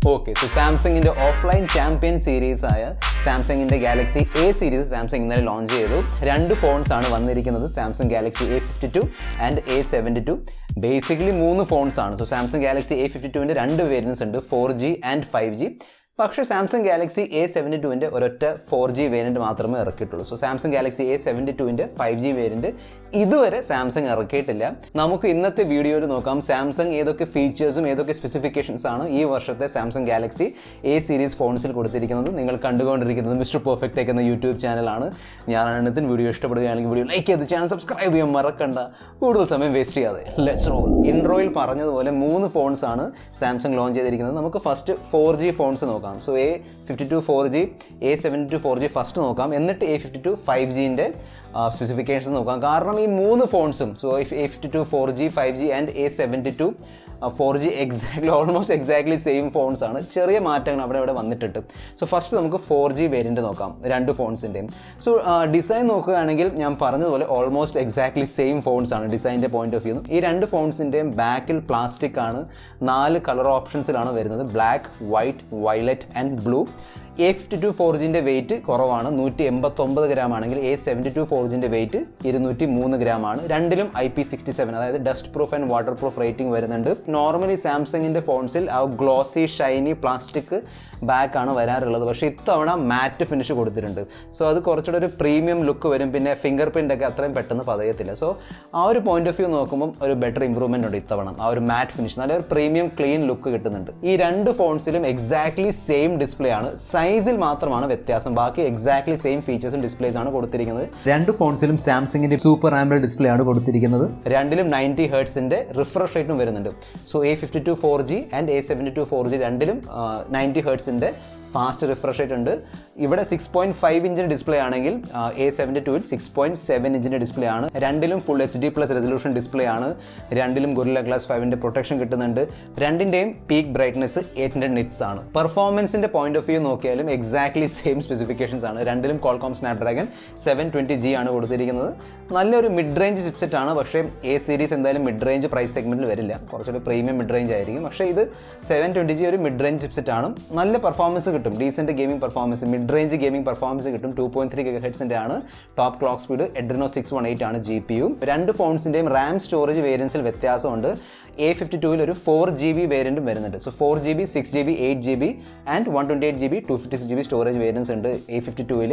Okay, so Samsung in the offline champion series Samsung in the Galaxy A series Samsung in the launch two phones are Samsung Galaxy A52 and A72. Basically, three phones. So Samsung Galaxy A52 in the variants 4G and 5G. പക്ഷേ Samsung Galaxy A72 ന്റെ ഒരൊറ്റ 4G variant മാത്രമേ ഇറക്കിയിട്ടുള്ളൂ. So Samsung Galaxy A72 ന്റെ 5G variant ഇതുവരെ Samsung ഇറക്കിയിട്ടില്ല. നമുക്ക് ഇന്നത്തെ വീഡിയോയിൽ നോക്കാം Samsung ഏതൊക്കെ ഫീച്ചേഴ്സും ഏതൊക്കെ സ്പെസിഫിക്കേഷൻസ് ആണ് ഈ വർഷത്തെ Samsung Galaxy A സീരീസ് ഫോൺസിൽ കൊടുത്തിരിക്കുന്നത്. നിങ്ങൾ കണ്ടുകൊണ്ടിരിക്കുന്നത് മിസ്റ്റർ പെർഫെക്റ്റ് ടെക് എന്ന യൂട്യൂബ് ചാനലാണ്. ഞാനാണ് നിതിൻ. വീഡിയോ ഇഷ്ടപ്പെടുകയാണെങ്കിൽ വീഡിയോ ലൈക്ക് ചെയ്ത് ചാനൽ സബ്സ്ക്രൈബ് ചെയ്യാൻ മറക്കണ്ട. കൂടുതൽ സമയം വേസ്റ്റ് ചെയ്യാതെ ലെറ്റ്സ് റോൾ. ഇൻട്രോയിൽ പറഞ്ഞതുപോലെ 3 ഫോൺസ് ആണ് Samsung ലോഞ്ച് ചെയ്തിരിക്കുന്നത്. നമുക്ക് ഫസ്റ്റ് 4G ഫോൺസ് നോക്കാം. So A52 4G, A72 4G first നോക്കാം. എന്നിട്ട് A52 5Gൻ്റെ സ്പെസിഫിക്കേഷൻസ് നോക്കാം. കാരണം ഈ 3 ഫോൺസും A52 4G, 5G and A72 4G almost exactly same phones ആണ്. ചെറിയ മാറ്റങ്ങൾ അവിടെ വന്നിട്ടുണ്ട്. സോ ഫസ്റ്റ് നമുക്ക് 4G വേരിയൻറ്റ് നോക്കാം രണ്ട് ഫോൺസിൻ്റെയും. സോ ഡിസൈൻ നോക്കുകയാണെങ്കിൽ ഞാൻ പറഞ്ഞതുപോലെ ഓൾമോസ്റ്റ് എക്സാക്ട്ലി സെയിം ഫോൺസ് ആണ് ഡിസൈനിൻ്റെ പോയിന്റ് ഓഫ് വ്യൂ. ഈ രണ്ട് ഫോൺസിൻ്റെയും ബാക്കിൽ പ്ലാസ്റ്റിക് ആണ്. 4 കളർ ഓപ്ഷൻസിലാണ് വരുന്നത്. Black, white, violet and blue. A52 4Gൻ്റെ വെയിറ്റ് കുറവാണ്, 189 ഗ്രാം ആണെങ്കിൽ A72 4Gൻ്റെ വെയിറ്റ് 203 ഗ്രാം ആണ്. രണ്ടിലും IP67 അതായത് dust proof and water proof rating വരുന്നുണ്ട്. നോർമലി സാംസങ്ങിൻ്റെ ഫോൺസിൽ ആ ഗ്ലോസി ഷൈനി പ്ലാസ്റ്റിക് ബാക്ക് ആണ് വരാറുള്ളത്. പക്ഷേ ഇത്തവണ മാറ്റ് ഫിനിഷ് കൊടുത്തിട്ടുണ്ട്. സോ അത് കുറച്ചുകൂടെ ഒരു പ്രീമിയം ലുക്ക് വരും. പിന്നെ ഫിംഗർ പ്രിൻ്റ് ഒക്കെ അത്രയും പെട്ടെന്ന് പതയത്തില്ല. സോ ആ ഒരു പോയിന്റ് ഓഫ് വ്യൂ നോക്കുമ്പോൾ ഒരു ബെറ്റർ ഇമ്പ്രൂവ്മെൻ്റ് ഉണ്ട് ഇത്തവണ. ആ ഒരു മാറ്റ് ഫിനിഷ് നല്ലൊരു പ്രീമിയം ക്ലീൻ ലുക്ക് കിട്ടുന്നുണ്ട്. ഈ രണ്ട് ഫോൺസിലും എക്സാക്ട്ലി സെയിം ഡിസ്പ്ലേ ആണ്. സൈസിൽ മാത്രമാണ് വ്യത്യാസം. ബാക്കി എക്സാക്ട്ലി സെയിം ഫീച്ചേഴ്സും ഡിസ്പ്ലേസ് ആണ് കൊടുത്തിരിക്കുന്നത്. രണ്ട് ഫോൺസിലും സാംസങ്ങിന്റെ സൂപ്പർ ആംബിൾ ഡിസ്പ്ലേ ആണ് കൊടുത്തിരിക്കുന്നത്. രണ്ടിലും 90 ഹെർട്സിന്റെ റിഫ്രഷ് റേറ്റും വരുന്നുണ്ട്. So A52 4G and A72 4G രണ്ടിലും 90 ഹെർട്സിന്റെ ഫാസ്റ്റ് റിഫ്രഷ് റേറ്റ് ഉണ്ട്. ഇവിടെ 6.5 ഇഞ്ചിൻ്റെ ഡിസ്പ്ലേ ആണെങ്കിൽ A72ൽ 6.7 ഇഞ്ചിൻ്റെ ഡിസ്പ്ലേ ആണ്. രണ്ടിലും ഫുൾ HD+ റെസൊല്യൂഷൻ ഡിസ്പ്ലേ ആണ്. രണ്ടിലും ഗൊറില്ല ഗ്ലാസ് 5ൻ്റെ പ്രൊട്ടക്ഷൻ കിട്ടുന്നുണ്ട്. രണ്ടിൻ്റെയും പീക്ക് ബ്രൈറ്റ്നസ് 800 നിറ്റ്സ് ആണ്. പെർഫോമൻസിൻ്റെ പോയിന്റ് ഓഫ് വ്യൂ നോക്കിയാലും എക്സാക്ട്ലി സെയിം സ്പെസിഫിക്കേഷൻസ് ആണ്. രണ്ടിലും Qualcomm Snapdragon 720G ആണ് കൊടുത്തിരിക്കുന്നത്. നല്ലൊരു മിഡ് റേഞ്ച് ചിപ്സെറ്റ് ആണ്. പക്ഷേ A സീരീസ് എന്തായാലും മിഡ് റേഞ്ച് പ്രൈസ് സെഗ്മെൻറ്റിൽ വരില്ല. കുറച്ചുകൂടി പ്രീമിയം മിഡ് റേഞ്ച് ആയിരിക്കും. പക്ഷേ ഇത് 720G ഒരു മിഡ് റേഞ്ച് ചിപ്സെറ്റ് ആണ്. നല്ല പെർഫോമൻസ് കിട്ടും. Decent gaming performance, mid range gaming performance കിട്ടും. 2.3 GHz ആണ് ടോപ്പ് ക്ലോക്ക് സ്പീഡ്. Adreno 618 ആണ് GPU. രണ്ട് ഫോൺസിൻ്റെയും റാം സ്റ്റോറേജ് വേരിയൻസിൽ വ്യത്യാസമുണ്ട്. A52ൽ ഒരു 4GB വേരിയൻറ്റും വരുന്നുണ്ട്. So 4GB, 6GB, 8GB and 128GB, 256GB storage variance ഉണ്ട് A52ൽ.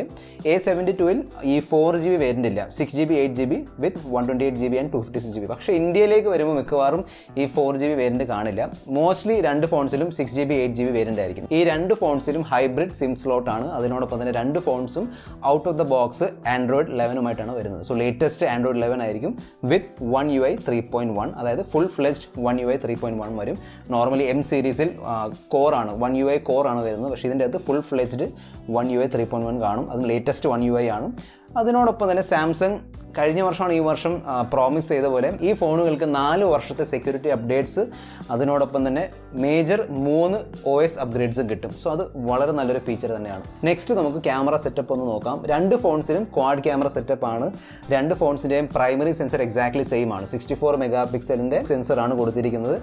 A72ൽ ഈ 4GB വേരിയൻ്റ് ഇല്ല. 6GB, 8GB with 128GB and 256GB. പക്ഷേ ഇന്ത്യയിലേക്ക് വരുമ്പോൾ മിക്കവാറും ഈ 4GB വേരിയൻറ്റ് കാണില്ല. മോസ്റ്റ്ലി രണ്ട് ഫോൺസിലും 6GB, 8GB വേരിയൻ്റ് ആയിരിക്കും. ഈ രണ്ട് ഫോൺസിലും ഹൈബ്രിഡ് സിം സ്ലോട്ട് ആണ്. അതിനോടൊപ്പം തന്നെ രണ്ട് ഫോൺസും out of the box Android 11 വരുന്നത്. സോ ലേറ്റസ്റ്റ് Android 11 ആയിരിക്കും വിത്ത് One UI 3.1 അതായത് ഫുൾ ഫ്ലെജ്ഡ് One UI 3.1 വരും. നോർമലി M സീരീസിൽ കോറാണ്, One UI കോറാണ് വരുന്നത്. പക്ഷേ ഇതിൻ്റെ അകത്ത് ഫുൾ ഫ്ലെജ്ഡ് One UI 3.1 കാണും. അതും ലേറ്റസ്റ്റ് One UI ആണ്. അതിനോടൊപ്പം തന്നെ സാംസങ് കഴിഞ്ഞ വർഷമാണ് ഈ വർഷം പ്രോമിസ് ചെയ്ത പോലെ ഈ ഫോണുകൾക്ക് 4 വർഷത്തെ സെക്യൂരിറ്റി അപ്ഡേറ്റ്സ്, അതിനോടൊപ്പം തന്നെ മേജർ 3 OS അപ്ഗ്രേഡ്സും കിട്ടും. സോ അത് വളരെ നല്ലൊരു ഫീച്ചർ തന്നെയാണ്. നെക്സ്റ്റ് നമുക്ക് ക്യാമറ സെറ്റപ്പ് ഒന്ന് നോക്കാം. രണ്ട് ഫോൺസിലും ക്വാഡ് ക്യാമറ സെറ്റപ്പ് ആണ്. രണ്ട് ഫോൺസിൻ്റെയും പ്രൈമറി സെൻസർ എക്സാക്ട്ലി സെയിം ആണ്. 64 മെഗാപിക്സലിൻ്റെ സെൻസറാണ് കൊടുത്തിരിക്കുന്നത്.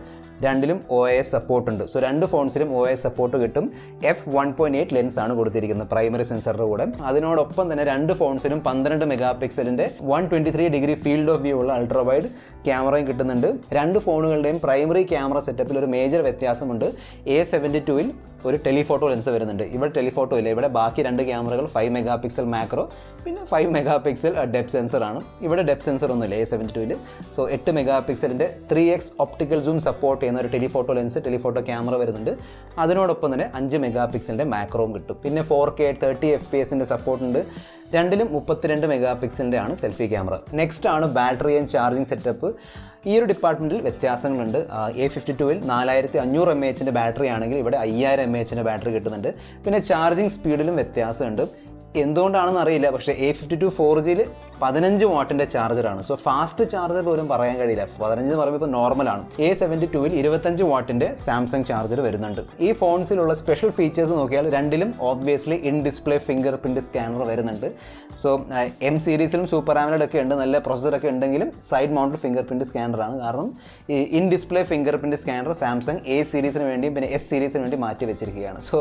രണ്ടിലും OIS സപ്പോർട്ട് ഉണ്ട്. സോ രണ്ട് ഫോൺസിലും OIS സപ്പോർട്ട് കിട്ടും. f1.8 ലെൻസ് ആണ് കൊടുത്തിരിക്കുന്നത് പ്രൈമറി സെൻസറിൻ്റെ കൂടെ. അതിനോടൊപ്പം തന്നെ രണ്ട് ഫോൺസിലും 12 മെഗാപിക്സലിൻ്റെ 123 ഡിഗ്രി ഫീൽഡ് ഓഫ് വ്യൂ ഉള്ള അൾട്രാ വൈഡ് ക്യാമറയും കിട്ടുന്നുണ്ട്. രണ്ട് ഫോണുകളുടെയും പ്രൈമറി ക്യാമറ സെറ്റപ്പിൽ ഒരു മേജർ വ്യത്യാസമുണ്ട്. A72ൽ ഒരു ടെലിഫോട്ടോ ലെൻസ് വരുന്നുണ്ട്. ഇവിടെ ടെലിഫോട്ടോ ഇല്ല. ഇവിടെ ബാക്കി രണ്ട് ക്യാമറകൾ 5 മെഗാപിക്സൽ മാക്രോ പിന്നെ 5 മെഗാപിക്സൽ ഡെപ്ത് സെൻസറാണ്. ഇവിടെ ഡെപ്ത് സെൻസർ ഒന്നുമില്ല A72ൽ. സോ 8 മെഗാപിക്സലിൻ്റെ 3x ഒപ്റ്റിക്കൽ സൂം സപ്പോർട്ട് ചെയ്യുന്ന ഒരു ടെലിഫോട്ടോ ലെൻസ്, ടെലിഫോട്ടോ ക്യാമറ വരുന്നുണ്ട്. അതിനോടൊപ്പം തന്നെ 5 മെഗാപിക്സലിൻ്റെ മാക്രോവും കിട്ടും. പിന്നെ 4K 30 FPS സപ്പോർട്ട് ഉണ്ട്. രണ്ടിലും 32 മെഗാപിക്സലിൻ്റെ ആണ് സെൽഫി ക്യാമറ. നെക്സ്റ്റ് ആണ് ബാറ്ററി ആൻഡ് ചാർജിങ് സെറ്റപ്പ്. ഈ ഒരു ഡിപ്പാർട്ട്മെൻറ്റിൽ വ്യത്യാസങ്ങളുണ്ട്. A52ൽ 4500 mAh ബാറ്ററി ആണെങ്കിൽ ഇവിടെ 5000 mAh ബാറ്ററി കിട്ടുന്നുണ്ട്. പിന്നെ ചാർജിങ് സ്പീഡിലും വ്യത്യാസമുണ്ട്. എന്തുകൊണ്ടാണെന്ന് അറിയില്ല, പക്ഷേ A52 4Gയിൽ 15 വാട്ടിൻ്റെ ചാർജറാണ്. സോ ഫാസ്റ്റ് ചാർജർ പോലും പറയാൻ കഴിയില്ല. 15 എന്ന് പറയുമ്പോൾ ഇപ്പോൾ നോർമലാണ്. A72ൽ 25 വാട്ടിൻ്റെ സാംസങ് ചാർജർ വരുന്നുണ്ട്. ഈ ഫോൺസിലുള്ള സ്പെഷ്യൽ ഫീച്ചേഴ്സ് നോക്കിയാൽ രണ്ടിലും obviously in display finger print scanner വരുന്നുണ്ട്. സോ M സീരീസിലും സൂപ്പർ ആമോലെഡ് ഒക്കെ ഉണ്ട്, നല്ല പ്രൊസസ്സറൊക്കെ ഉണ്ടെങ്കിലും സൈഡ് മൗണ്ടഡ് ഫിംഗർ പ്രിൻറ്റ് സ്കാനറാണ്. കാരണം ഈ in display finger print scanner Samsung A സീരീസിന് വേണ്ടിയും പിന്നെ S സീരീസിന് വേണ്ടി മാറ്റി വെച്ചിരിക്കുകയാണ്. സോ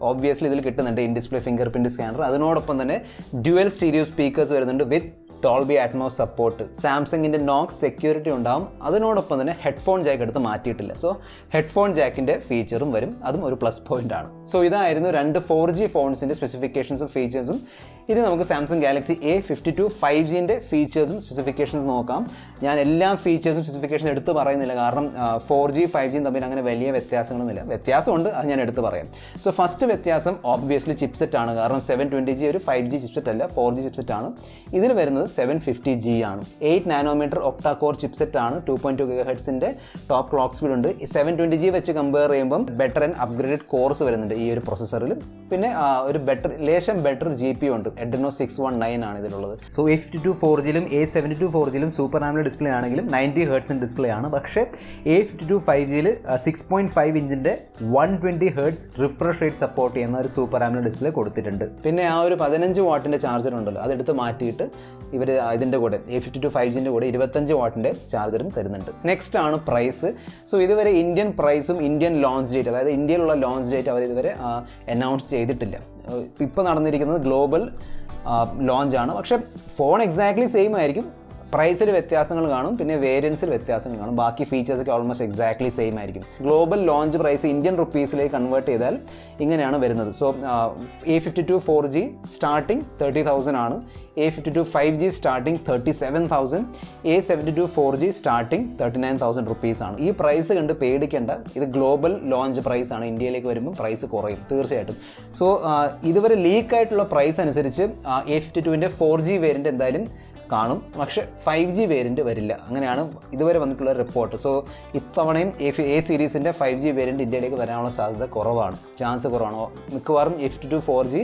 ഓബ്വിയസ്ലി ഇതിൽ കിട്ടുന്നുണ്ട് in display finger print scanner. അതിനോടൊപ്പം തന്നെ ഡ്യുവൽ സ്റ്റീരിയോ സ്പീക്കേഴ്സ് വരുന്നുണ്ട് വിത്ത് ഡോൾബി അറ്റ്മോസ് സപ്പോർട്ട്. സാംസങ്ങിൻ്റെ നോക്സ് സെക്യൂരിറ്റി ഉണ്ടാവും. അതിനോടൊപ്പം തന്നെ ഹെഡ്ഫോൺ ജാക്ക് എടുത്ത് മാറ്റിയിട്ടില്ല. സോ ഹെഡ്ഫോൺ ജാക്കിൻ്റെ ഫീച്ചറും വരും, അതും ഒരു പ്ലസ് പോയിന്റ് ആണ്. സോ ഇതായിരുന്നു രണ്ട് 4G ഫോൺസിൻ്റെ സ്പെസിഫിക്കേഷൻസും ഫീച്ചേഴ്സും. ഇനി നമുക്ക് സാംസങ് ഗാലക്സി A52 5Gൻ്റെ ഫീച്ചേഴ്സും സ്പെസിഫിക്കേഷൻസും നോക്കാം. ഞാൻ എല്ലാ ഫീച്ചേഴ്സും സ്പെസിഫിക്കേഷനും എടുത്ത് പറയുന്നില്ല, കാരണം 4G 5G തമ്മിൽ അങ്ങനെ വലിയ വ്യത്യാസങ്ങളൊന്നുമില്ല. വ്യത്യാസമുണ്ട്, അത് ഞാൻ എടുത്ത് പറയാം. സോ ഫസ്റ്റ് വ്യത്യാസം ഓബ്വിയസ്ലി ചിപ്സെറ്റ് ആണ്. കാരണം 720G ഒരു 5G ചിപ്സെറ്റ് അല്ല, 4G ചിപ്സെറ്റ് ആണ്. ഇതിൽ വരുന്നത് 750G ആണ്. 8 നാനോമീറ്റർ ഒക്ടാ കോർ ചിപ്സെറ്റ് ആണ്. 2.2 GHz ടോപ്പ് ക്ലോക്ക് സ്പീഡ് ഉണ്ട്. 720G വെച്ച് കമ്പയർ ചെയ്യുമ്പം ബെറ്റർ ആൻഡ് അപ്ഗ്രേഡഡ് കോർസ് വരുന്നുണ്ട് ഈ ഒരു പ്രൊസസ്സറിൽ. പിന്നെ ഒരു ലേശം ബെറ്റർ GPU ഉണ്ട്. Adreno 619 ആണ് ഇതിലുള്ളത്. സോ A52 4Gയിലും A72 4Gയിലും സൂപ്പർ ആമോലെഡ് ഡിസ്പ്ലേ ആണെങ്കിലും 90 Hz ഡിസ്പ്ലേ ആണ്. പക്ഷേ A52 5Gയിൽ 6.5 ഇഞ്ചിൻ്റെ 120 Hz റിഫ്രഷ് റേറ്റ് സപ്പോർട്ട് ചെയ്യുന്ന ഒരു സൂപ്പർ ആമോലെഡ് ഡിസ്പ്ലേ കൊടുത്തിട്ടുണ്ട്. പിന്നെ ആ ഒരു 15 വാട്ടിൻ്റെ ചാർജർ ഉണ്ടല്ലോ, അതെടുത്ത് മാറ്റിയിട്ട് ഇവർ ഇതിൻ്റെ കൂടെ A52 5Gൻ്റെ കൂടെ 25 വാട്ടിൻ്റെ ചാർജറും തരുന്നുണ്ട്. നെക്സ്റ്റ് ആണ് പ്രൈസ്. സോ ഇതുവരെ ഇന്ത്യൻ പ്രൈസും ഇന്ത്യൻ ലോഞ്ച് ഡേറ്റ്, അതായത് ഇന്ത്യയിലുള്ള ലോഞ്ച് ഡേറ്റ് അവർ ഇതുവരെ അനൗൺസ് ചെയ്തിട്ടില്ല. ഇപ്പോൾ നടന്നിരിക്കുന്നത് ഗ്ലോബൽ ലോഞ്ചാണ്. പക്ഷേ ഫോൺ എക്സാക്ട്ലി സെയിം ആയിരിക്കും, പ്രൈസിൽ വ്യത്യാസങ്ങൾ കാണും, പിന്നെ വേരിയൻസിൽ വ്യത്യാസങ്ങൾ കാണും. ബാക്കി ഫീച്ചേഴ്സൊക്കെ ഓൾമോസ്റ്റ് എക്സാക്ട്ലി സെയിം ആയിരിക്കും. ഗ്ലോബൽ ലോഞ്ച് പ്രൈസ് ഇന്ത്യൻ റുപ്പീസിലേക്ക് കൺവേർട്ട് ചെയ്താൽ ഇങ്ങനെയാണ് വരുന്നത്. സോ A52 4G സ്റ്റാർട്ടിങ് 30,000 ആണ്. A52 5G starting 37,000. A72 4G starting 39,000 rupees ആണ്. ഈ പ്രൈസ് കണ്ട് പേടിക്കേണ്ട, ഇത് ഗ്ലോബൽ ലോഞ്ച് പ്രൈസ് ആണ്. ഇന്ത്യയിലേക്ക് വരുമ്പോൾ പ്രൈസ് കുറയും തീർച്ചയായിട്ടും. സോ ഇതുവരെ ലീക്കായിട്ടുള്ള പ്രൈസ് അനുസരിച്ച് A52ൻ്റെ 4G വേരിയൻ്റ് എന്തായാലും കാണും, പക്ഷേ 5G വേരിയൻറ്റ് വരില്ല. അങ്ങനെയാണ് ഇതുവരെ വന്നിട്ടുള്ള റിപ്പോർട്ട്. സോ ഇത്തവണയും A സീരീസിൻ്റെ 5G വേരിയൻറ്റ് ഇന്ത്യയിലേക്ക് വരാനുള്ള സാധ്യത കുറവാണ്, ചാൻസ് കുറവാണ്. മിക്കവാറും A52 4G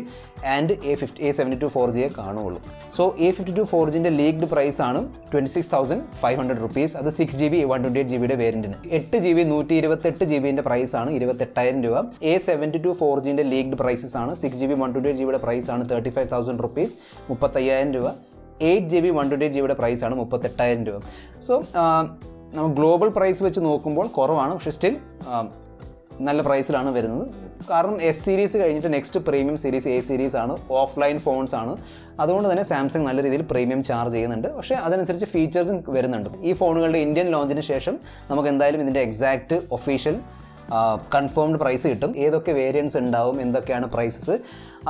ആൻഡ് A72 4Gയെ കാണുകയുള്ളൂ. സോ A52 4Gൻ്റെ ലീക്ഡ് പ്രൈസ് ആണ് 26,500 റുപ്പീസ്. അത് 6GB 128GB വേരിയൻറ്റിന്. 8GB 128GB പ്രൈസാണ് 28,000 രൂപ. A72 4Gൻ്റെ ലീക്ഡ് പ്രൈസസ് ആണ് 6GB 128GB പ്രൈസാണ് 35,000 റുപ്പീസ്, 35,000 രൂപ. 8GB 128GB പ്രൈസാണ് 38,000 രൂപ. സോ നമ്മൾ ഗ്ലോബൽ പ്രൈസ് വെച്ച് നോക്കുമ്പോൾ കുറവാണ്, പക്ഷേ സ്റ്റിൽ നല്ല പ്രൈസിലാണ് വരുന്നത്. കാരണം S സീരീസ് കഴിഞ്ഞിട്ട് next premium series A series ആണ്, ഓഫ്ലൈൻ ഫോൺസ് ആണ്. അതുകൊണ്ട് തന്നെ സാംസങ് നല്ല രീതിയിൽ പ്രീമിയം ചാർജ് ചെയ്യുന്നുണ്ട്, പക്ഷേ അതനുസരിച്ച് ഫീച്ചേഴ്സും വരുന്നുണ്ട്. ഈ ഫോണുകളുടെ ഇന്ത്യൻ ലോഞ്ചിന് ശേഷം നമുക്ക് എന്തായാലും ഇതിൻ്റെ എക്സാക്റ്റ് ഒഫീഷ്യൽ കൺഫേംഡ് പ്രൈസ് കിട്ടും. ഏതൊക്കെ വേരിയൻസ് ഉണ്ടാവും, എന്തൊക്കെയാണ് പ്രൈസസ്,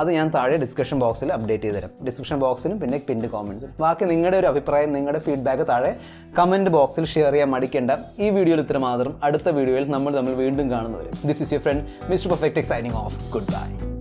അത് ഞാൻ താഴെ ഡിസ്ക്രിപ്ഷൻ ബോക്സിൽ അപ്ഡേറ്റ് ചെയ്ത് തരാം. ഡിസ്ക്രിപ്ഷൻ ബോക്സിലും പിന്നെ പിൻഡ് കോമെൻറ്റ്സിലും. ബാക്കി നിങ്ങളുടെ ഒരു അഭിപ്രായം, നിങ്ങളുടെ ഫീഡ്ബാക്ക് താഴെ കമൻറ്റ് ബോക്സിൽ ഷെയർ ചെയ്യാൻ മടിക്കേണ്ട. ഈ വീഡിയോയിൽ ഇത്ര മാത്രം. അടുത്ത വീഡിയോയിൽ നമ്മൾ വീണ്ടും കാണുന്നവരെ. This is your friend mister perfect signing off. Good bye.